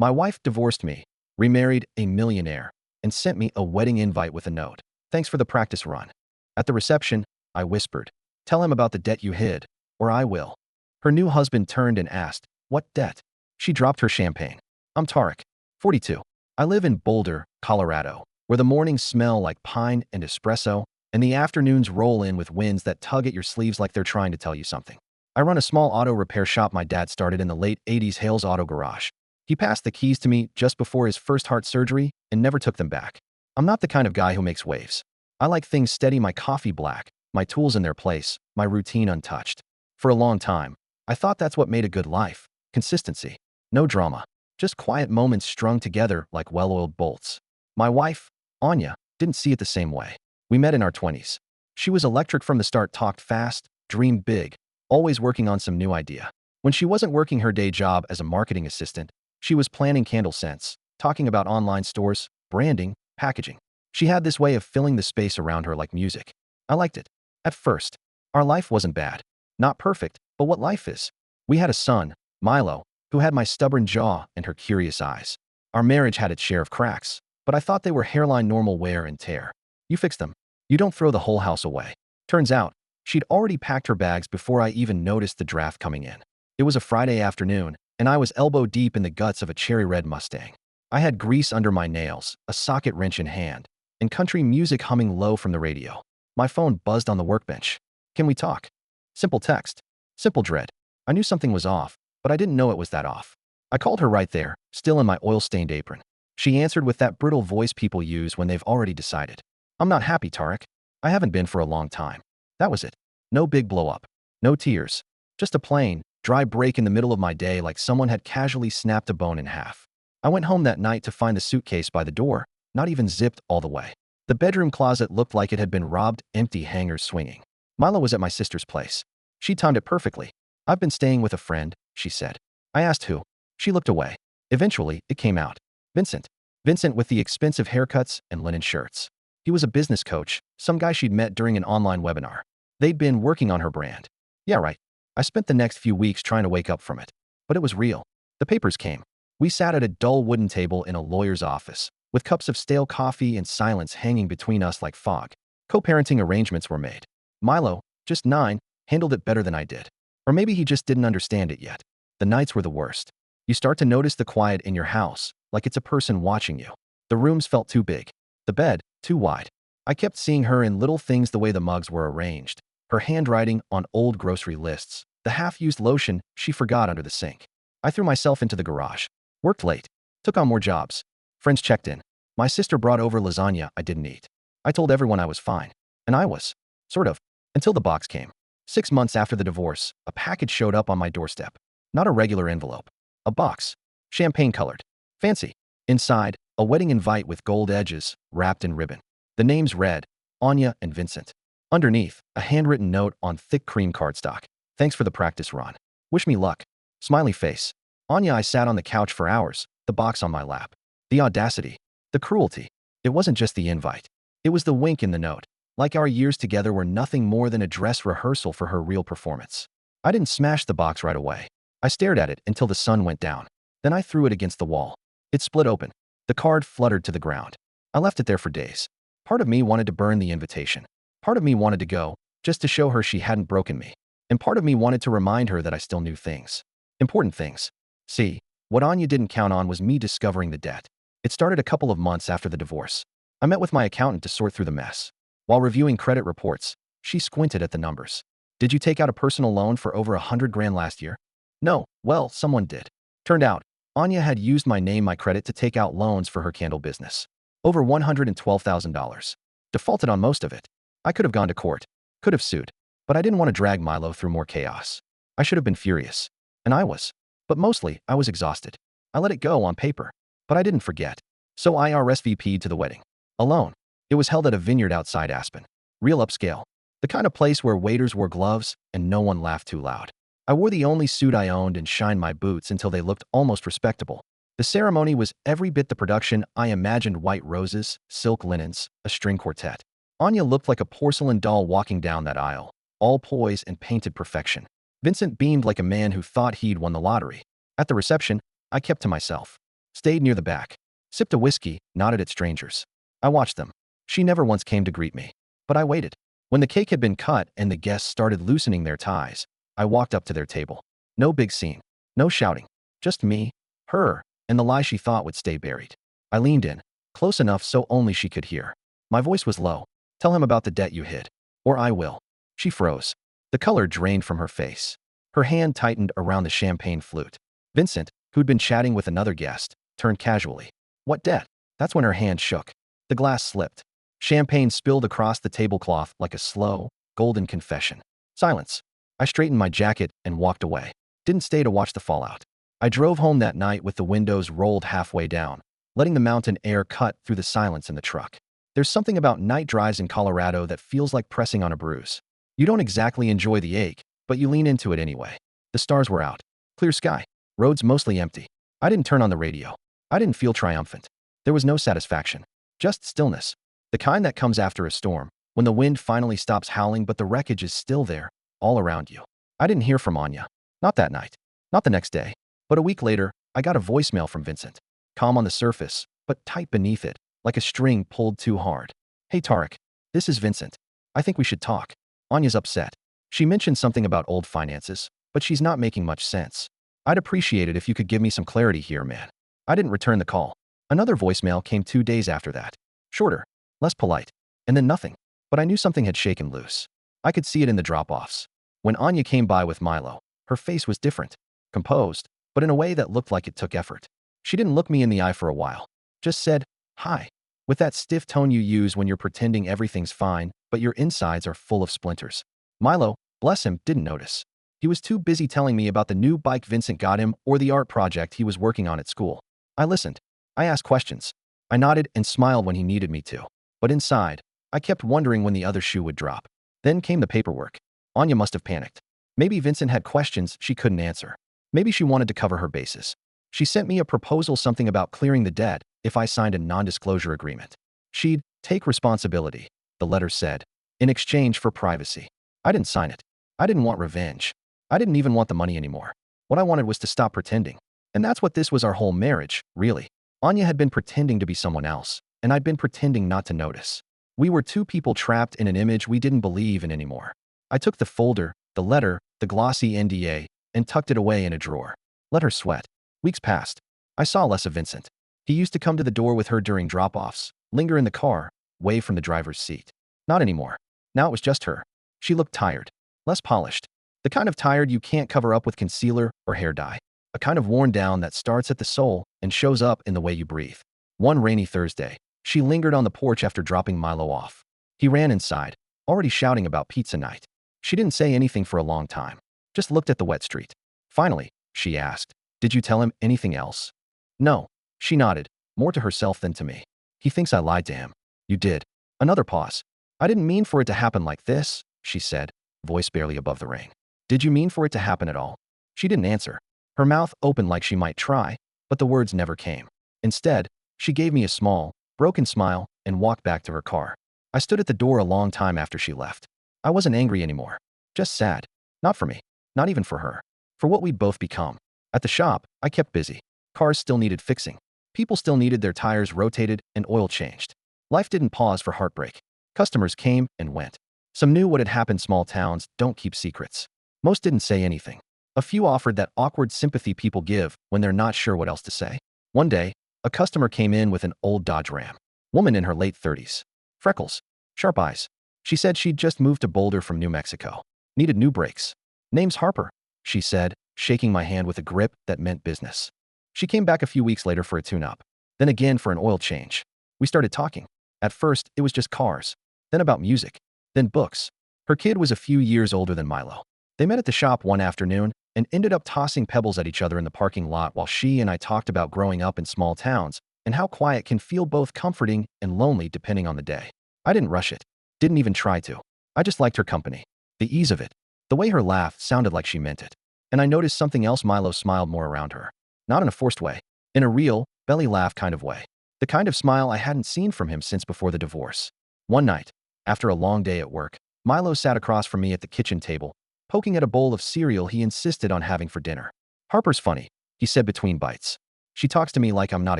My wife divorced me, remarried a millionaire, and sent me a wedding invite with a note. Thanks for the practice run. At the reception, I whispered, tell him about the debt you hid, or I will. Her new husband turned and asked, what debt? She dropped her champagne. I'm Tarek, 42. I live in Boulder, Colorado, where the mornings smell like pine and espresso, and the afternoons roll in with winds that tug at your sleeves like they're trying to tell you something. I run a small auto repair shop my dad started in the late 80s, Hales Auto Garage. He passed the keys to me just before his first heart surgery and never took them back. I'm not the kind of guy who makes waves. I like things steady, my coffee black, my tools in their place, my routine untouched. For a long time, I thought that's what made a good life. Consistency. No drama. Just quiet moments strung together like well-oiled bolts. My wife, Anya, didn't see it the same way. We met in our 20s. She was electric from the start, talked fast, dreamed big, always working on some new idea. When she wasn't working her day job as a marketing assistant, she was planning candle scents, talking about online stores, branding, packaging. She had this way of filling the space around her like music. I liked it. At first, our life wasn't bad. Not perfect, but what life is. We had a son, Milo, who had my stubborn jaw and her curious eyes. Our marriage had its share of cracks, but I thought they were hairline normal wear and tear. You fix them. You don't throw the whole house away. Turns out, she'd already packed her bags before I even noticed the draft coming in. It was a Friday afternoon, and I was elbow deep in the guts of a cherry red Mustang. I had grease under my nails, a socket wrench in hand, and country music humming low from the radio. My phone buzzed on the workbench. Can we talk? Simple text. Simple dread. I knew something was off, but I didn't know it was that off. I called her right there, still in my oil-stained apron. She answered with that brittle voice people use when they've already decided. I'm not happy, Tarek. I haven't been for a long time. That was it. No big blow-up. No tears. Just a plain, dry break in the middle of my day like someone had casually snapped a bone in half. I went home that night to find the suitcase by the door, not even zipped all the way. The bedroom closet looked like it had been robbed, empty hangers swinging. Milo was at my sister's place. She timed it perfectly. I've been staying with a friend, she said. I asked who. She looked away. Eventually, it came out. Vincent. Vincent with the expensive haircuts and linen shirts. He was a business coach, some guy she'd met during an online webinar. They'd been working on her brand. Yeah, right. I spent the next few weeks trying to wake up from it. But it was real. The papers came. We sat at a dull wooden table in a lawyer's office, with cups of stale coffee and silence hanging between us like fog. Co-parenting arrangements were made. Milo, just 9, handled it better than I did. Or maybe he just didn't understand it yet. The nights were the worst. You start to notice the quiet in your house, like it's a person watching you. The rooms felt too big. The bed, too wide. I kept seeing her in little things, the way the mugs were arranged, her handwriting on old grocery lists, the half-used lotion she forgot under the sink. I threw myself into the garage. Worked late. Took on more jobs. Friends checked in. My sister brought over lasagna I didn't eat. I told everyone I was fine. And I was. Sort of. Until the box came. 6 months after the divorce, a package showed up on my doorstep. Not a regular envelope. A box. Champagne-colored. Fancy. Inside, a wedding invite with gold edges, wrapped in ribbon. The names read, Anya and Vincent. Underneath, a handwritten note on thick cream cardstock. Thanks for the practice run. Wish me luck. Smiley face. Anya. I sat on the couch for hours, the box on my lap. The audacity. The cruelty. It wasn't just the invite. It was the wink in the note. Like our years together were nothing more than a dress rehearsal for her real performance. I didn't smash the box right away. I stared at it until the sun went down. Then I threw it against the wall. It split open. The card fluttered to the ground. I left it there for days. Part of me wanted to burn the invitation. Part of me wanted to go, just to show her she hadn't broken me. And part of me wanted to remind her that I still knew things. Important things. See, what Anya didn't count on was me discovering the debt. It started a couple of months after the divorce. I met with my accountant to sort through the mess. While reviewing credit reports, she squinted at the numbers. Did you take out a personal loan for over $100,000 last year? No. Well, someone did. Turned out, Anya had used my name, my credit to take out loans for her candle business. Over $112,000. Defaulted on most of it. I could have gone to court. Could have sued. But I didn't want to drag Milo through more chaos. I should have been furious. And I was. But mostly, I was exhausted. I let it go on paper. But I didn't forget. So I RSVP'd to the wedding. Alone. It was held at a vineyard outside Aspen. Real upscale. The kind of place where waiters wore gloves and no one laughed too loud. I wore the only suit I owned and shined my boots until they looked almost respectable. The ceremony was every bit the production I imagined: white roses, silk linens, a string quartet. Anya looked like a porcelain doll walking down that aisle, all poise and painted perfection. Vincent beamed like a man who thought he'd won the lottery. At the reception, I kept to myself. stayed near the back, sipped a whiskey, nodded at strangers. I watched them. She never once came to greet me. But I waited. When the cake had been cut and the guests started loosening their ties, I walked up to their table. No big scene. No shouting. Just me, her, and the lie she thought would stay buried. I leaned in, close enough so only she could hear. My voice was low. Tell him about the debt you hid. Or I will. She froze. The color drained from her face. Her hand tightened around the champagne flute. Vincent, who'd been chatting with another guest, turned casually. What debt? That's when her hand shook. The glass slipped. Champagne spilled across the tablecloth like a slow, golden confession. Silence. I straightened my jacket and walked away. Didn't stay to watch the fallout. I drove home that night with the windows rolled halfway down, letting the mountain air cut through the silence in the truck. There's something about night drives in Colorado that feels like pressing on a bruise. You don't exactly enjoy the ache, but you lean into it anyway. The stars were out. Clear sky. Roads mostly empty. I didn't turn on the radio. I didn't feel triumphant. There was no satisfaction. Just stillness. The kind that comes after a storm, when the wind finally stops howling but the wreckage is still there, all around you. I didn't hear from Anya. Not that night. Not the next day. But a week later, I got a voicemail from Vincent. Calm on the surface, but tight beneath it, like a string pulled too hard. Hey Tarek, this is Vincent. I think we should talk. Anya's upset. She mentioned something about old finances, but she's not making much sense. I'd appreciate it if you could give me some clarity here, man. I didn't return the call. Another voicemail came 2 days after that. Shorter, less polite, and then nothing. But I knew something had shaken loose. I could see it in the drop-offs. When Anya came by with Milo, her face was different, composed, but in a way that looked like it took effort. She didn't look me in the eye for a while. Just said, hi, with that stiff tone you use when you're pretending everything's fine, but your insides are full of splinters. Milo, bless him, didn't notice. He was too busy telling me about the new bike Vincent got him or the art project he was working on at school. I listened. I asked questions. I nodded and smiled when he needed me to. But inside, I kept wondering when the other shoe would drop. Then came the paperwork. Anya must have panicked. Maybe Vincent had questions she couldn't answer. Maybe she wanted to cover her bases. She sent me a proposal, something about clearing the debt if I signed a non-disclosure agreement. She'd take responsibility, the letter said, in exchange for privacy. I didn't sign it. I didn't want revenge. I didn't even want the money anymore. What I wanted was to stop pretending. And that's what this was, our whole marriage, really. Anya had been pretending to be someone else, and I'd been pretending not to notice. We were two people trapped in an image we didn't believe in anymore. I took the folder, the letter, the glossy NDA, and tucked it away in a drawer. Let her sweat. Weeks passed. I saw less of Vincent. He used to come to the door with her during drop-offs, linger in the car, away from the driver's seat. Not anymore. Now it was just her. She looked tired, less polished. The kind of tired you can't cover up with concealer or hair dye. A kind of worn down that starts at the soul and shows up in the way you breathe. One rainy Thursday, she lingered on the porch after dropping Milo off. He ran inside, already shouting about pizza night. She didn't say anything for a long time, just looked at the wet street. Finally, she asked, did you tell him anything else? No. She nodded, more to herself than to me. He thinks I lied to him. You did. Another pause. I didn't mean for it to happen like this, she said, voice barely above the rain. Did you mean for it to happen at all? She didn't answer. Her mouth opened like she might try, but the words never came. Instead, she gave me a small, broken smile and walked back to her car. I stood at the door a long time after she left. I wasn't angry anymore. Just sad. Not for me. Not even for her. For what we'd both become. At the shop, I kept busy. Cars still needed fixing. People still needed their tires rotated and oil changed. Life didn't pause for heartbreak. Customers came and went. Some knew what had happened. Small towns don't keep secrets. Most didn't say anything. A few offered that awkward sympathy people give when they're not sure what else to say. One day, a customer came in with an old Dodge Ram. Woman in her late 30s. Freckles. Sharp eyes. She said she'd just moved to Boulder from New Mexico. Needed new brakes. Name's Harper, she said, shaking my hand with a grip that meant business. She came back a few weeks later for a tune-up. Then again for an oil change. We started talking. At first, it was just cars. Then about music. Then books. Her kid was a few years older than Milo. They met at the shop one afternoon and ended up tossing pebbles at each other in the parking lot while she and I talked about growing up in small towns and how quiet can feel both comforting and lonely depending on the day. I didn't rush it. Didn't even try to. I just liked her company. The ease of it. The way her laugh sounded like she meant it. And I noticed something else. Milo smiled more around her. Not in a forced way. In a real, belly laugh kind of way. The kind of smile I hadn't seen from him since before the divorce. One night, after a long day at work, Milo sat across from me at the kitchen table, poking at a bowl of cereal he insisted on having for dinner. Harper's funny, he said between bites. She talks to me like I'm not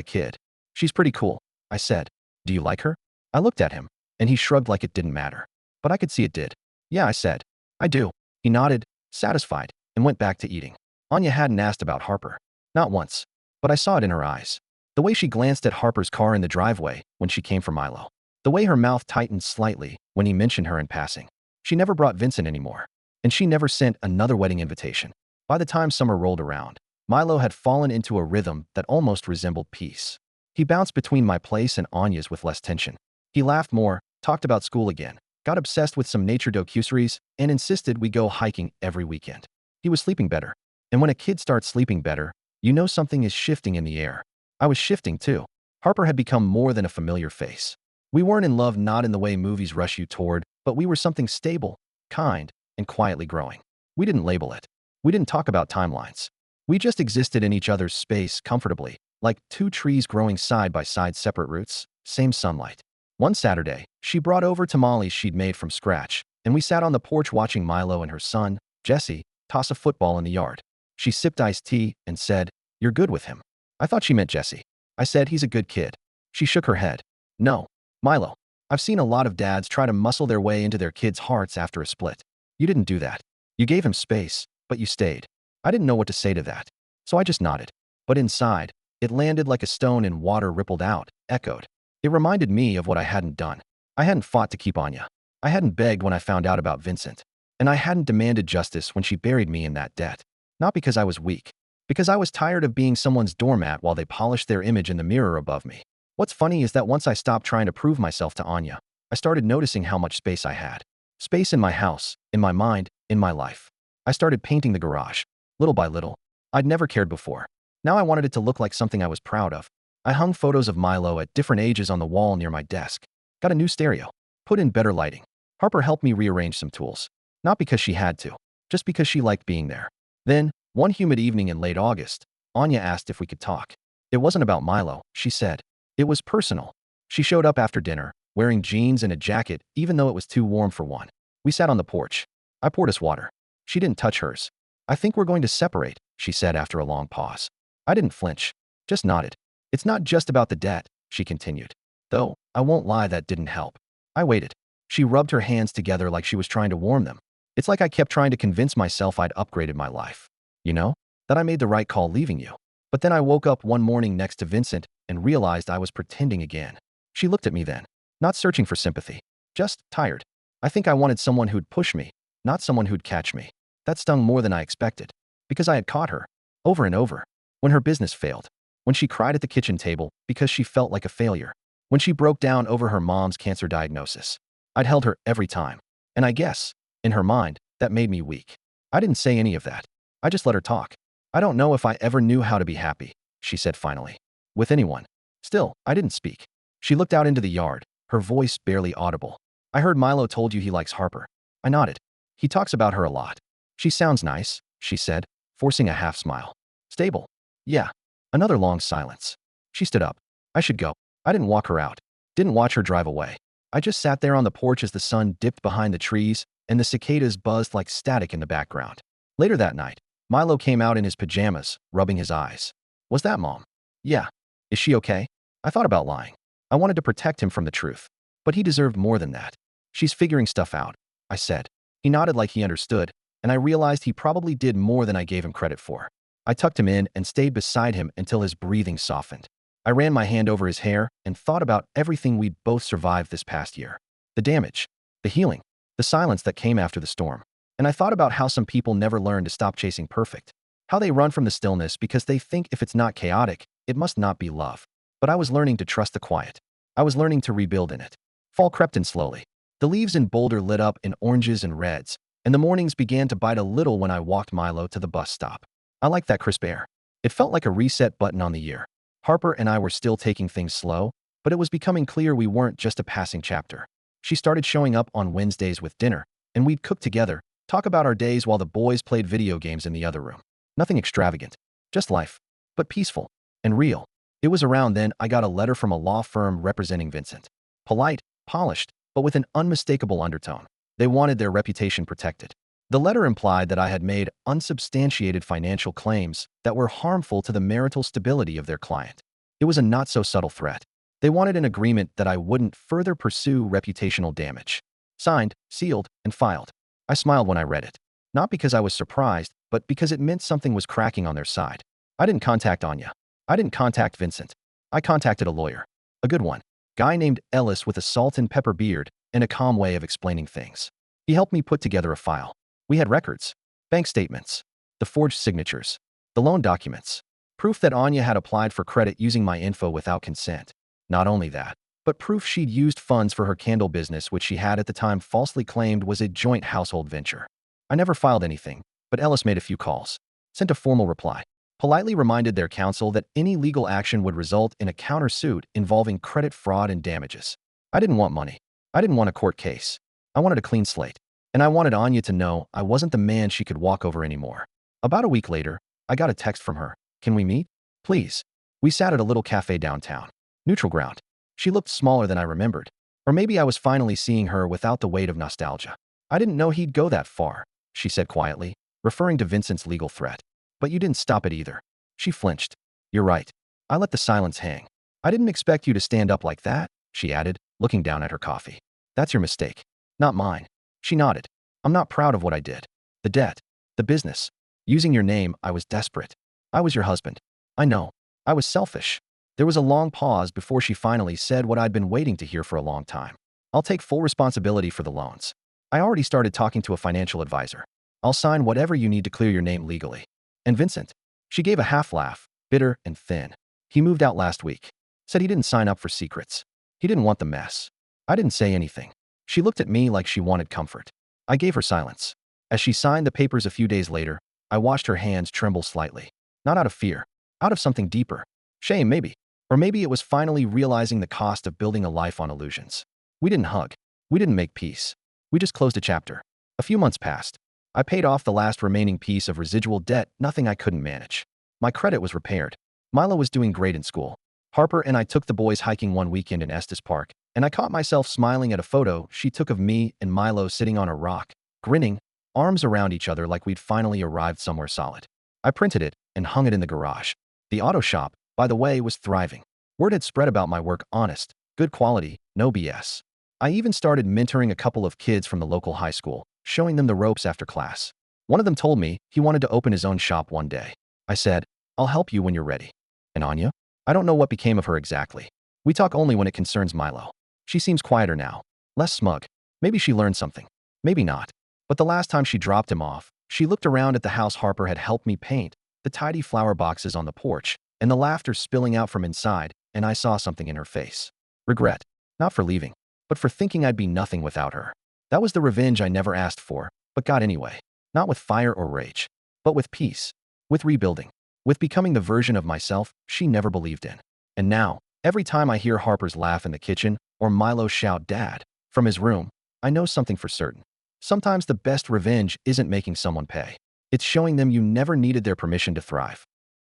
a kid. She's pretty cool, I said. Do you like her? I looked at him, and he shrugged like it didn't matter. But I could see it did. Yeah, I said. I do. He nodded, satisfied, and went back to eating. Anya hadn't asked about Harper. Not once. But I saw it in her eyes. The way she glanced at Harper's car in the driveway when she came for Milo. The way her mouth tightened slightly when he mentioned her in passing. She never brought Vincent anymore. And she never sent another wedding invitation. By the time summer rolled around, Milo had fallen into a rhythm that almost resembled peace. He bounced between my place and Anya's with less tension. He laughed more, talked about school again, got obsessed with some nature docuseries, and insisted we go hiking every weekend. He was sleeping better. And when a kid starts sleeping better, you know something is shifting in the air. I was shifting too. Harper had become more than a familiar face. We weren't in love not in the way movies rush you toward, but we were something stable, kind, and quietly growing. We didn't label it. We didn't talk about timelines. We just existed in each other's space comfortably, like two trees growing side by side, separate roots, same sunlight. One Saturday, she brought over tamales she'd made from scratch, and we sat on the porch watching Milo and her son, Jesse, toss a football in the yard. She sipped iced tea and said, "You're good with him." I thought she meant Jesse. I said, "He's a good kid." She shook her head. "No, Milo. I've seen a lot of dads try to muscle their way into their kids' hearts after a split. You didn't do that. You gave him space, but you stayed." I didn't know what to say to that, so I just nodded. But inside, it landed like a stone in water, rippled out, echoed. It reminded me of what I hadn't done. I hadn't fought to keep Anya. I hadn't begged when I found out about Vincent. And I hadn't demanded justice when she buried me in that debt. Not because I was weak. Because I was tired of being someone's doormat while they polished their image in the mirror above me. What's funny is that once I stopped trying to prove myself to Anya, I started noticing how much space I had. Space in my house, in my mind, in my life. I started painting the garage. Little by little. I'd never cared before. Now I wanted it to look like something I was proud of. I hung photos of Milo at different ages on the wall near my desk. Got a new stereo. Put in better lighting. Harper helped me rearrange some tools. Not because she had to. Just because she liked being there. Then, one humid evening in late August, Anya asked if we could talk. It wasn't about Milo, she said. It was personal. She showed up after dinner, wearing jeans and a jacket even though it was too warm for one. We sat on the porch. I poured us water. She didn't touch hers. "I think we're going to separate," she said after a long pause. I didn't flinch. Just nodded. "It's not just about the debt," she continued. Though, I won't lie, that didn't help. I waited. She rubbed her hands together like she was trying to warm them. It's like I kept trying to convince myself I'd upgraded my life. You know? That I made the right call leaving you. But then I woke up one morning next to Vincent and realized I was pretending again. She looked at me then. Not searching for sympathy. Just tired. I think I wanted someone who'd push me, not someone who'd catch me. That stung more than I expected. Because I had caught her. Over and over. When her business failed. When she cried at the kitchen table because she felt like a failure. When she broke down over her mom's cancer diagnosis. I'd held her every time. And I guess, in her mind, that made me weak. I didn't say any of that. I just let her talk. "I don't know if I ever knew how to be happy," she said finally. "With anyone." Still, I didn't speak. She looked out into the yard, her voice barely audible. "I heard Milo told you he likes Harper." I nodded. "He talks about her a lot." "She sounds nice," she said, forcing a half smile. "Stable." "Yeah." Another long silence. She stood up. "I should go." I didn't walk her out. Didn't watch her drive away. I just sat there on the porch as the sun dipped behind the trees and the cicadas buzzed like static in the background. Later that night, Milo came out in his pajamas, rubbing his eyes. "Was that Mom?" "Yeah." "Is she okay?" I thought about lying. I wanted to protect him from the truth. But he deserved more than that. "She's figuring stuff out," I said. He nodded like he understood, and I realized he probably did more than I gave him credit for. I tucked him in and stayed beside him until his breathing softened. I ran my hand over his hair and thought about everything we'd both survived this past year. The damage, the healing, the silence that came after the storm. And I thought about how some people never learn to stop chasing perfect. How they run from the stillness because they think if it's not chaotic, it must not be love. But I was learning to trust the quiet. I was learning to rebuild in it. Fall crept in slowly. The leaves in Boulder lit up in oranges and reds, and the mornings began to bite a little when I walked Milo to the bus stop. I liked that crisp air. It felt like a reset button on the year. Harper and I were still taking things slow, but it was becoming clear we weren't just a passing chapter. She started showing up on Wednesdays with dinner, and we'd cook together, talk about our days while the boys played video games in the other room. Nothing extravagant, just life, but peaceful and real. It was around then I got a letter from a law firm representing Vincent. Polite, polished, but with an unmistakable undertone. They wanted their reputation protected. The letter implied that I had made unsubstantiated financial claims that were harmful to the marital stability of their client. It was a not-so-subtle threat. They wanted an agreement that I wouldn't further pursue reputational damage. Signed, sealed, and filed. I smiled when I read it. Not because I was surprised, but because it meant something was cracking on their side. I didn't contact Anya. I didn't contact Vincent. I contacted a lawyer. A good one. Guy named Ellis with a salt and pepper beard and a calm way of explaining things. He helped me put together a file. We had records, bank statements, the forged signatures, the loan documents, proof that Anya had applied for credit using my info without consent. Not only that, but proof she'd used funds for her candle business, which she had at the time falsely claimed was a joint household venture. I never filed anything, but Ellis made a few calls, sent a formal reply, politely reminded their counsel that any legal action would result in a countersuit involving credit fraud and damages. I didn't want money. I didn't want a court case. I wanted a clean slate. And I wanted Anya to know I wasn't the man she could walk over anymore. About a week later, I got a text from her. Can we meet? Please. We sat at a little cafe downtown. Neutral ground. She looked smaller than I remembered. Or maybe I was finally seeing her without the weight of nostalgia. I didn't know he'd go that far, she said quietly, referring to Vincent's legal threat. But you didn't stop it either. She flinched. You're right. I let the silence hang. I didn't expect you to stand up like that, she added, looking down at her coffee. That's your mistake. Not mine. She nodded. I'm not proud of what I did. The debt. The business. Using your name, I was desperate. I was your husband. I know. I was selfish. There was a long pause before she finally said what I'd been waiting to hear for a long time. I'll take full responsibility for the loans. I already started talking to a financial advisor. I'll sign whatever you need to clear your name legally. And Vincent? She gave a half laugh, bitter and thin. He moved out last week. Said he didn't sign up for secrets. He didn't want the mess. I didn't say anything. She looked at me like she wanted comfort. I gave her silence. As she signed the papers a few days later, I watched her hands tremble slightly. Not out of fear. Out of something deeper. Shame, maybe. Or maybe it was finally realizing the cost of building a life on illusions. We didn't hug. We didn't make peace. We just closed a chapter. A few months passed. I paid off the last remaining piece of residual debt, nothing I couldn't manage. My credit was repaired. Milo was doing great in school. Harper and I took the boys hiking one weekend in Estes Park, and I caught myself smiling at a photo she took of me and Milo sitting on a rock, grinning, arms around each other like we'd finally arrived somewhere solid. I printed it and hung it in the garage. The auto shop, by the way, was thriving. Word had spread about my work, honest, good quality, no BS. I even started mentoring a couple of kids from the local high school, showing them the ropes after class. One of them told me he wanted to open his own shop one day. I said, I'll help you when you're ready. And Anya? I don't know what became of her exactly. We talk only when it concerns Milo. She seems quieter now, less smug. Maybe she learned something. Maybe not. But the last time she dropped him off, she looked around at the house Harper had helped me paint, the tidy flower boxes on the porch, and the laughter spilling out from inside, and I saw something in her face. Regret. Not for leaving, but for thinking I'd be nothing without her. That was the revenge I never asked for, but got anyway. Not with fire or rage, but with peace, with rebuilding, with becoming the version of myself she never believed in. And now, every time I hear Harper's laugh in the kitchen or Milo shout "Dad" from his room, I know something for certain. Sometimes the best revenge isn't making someone pay. It's showing them you never needed their permission to thrive.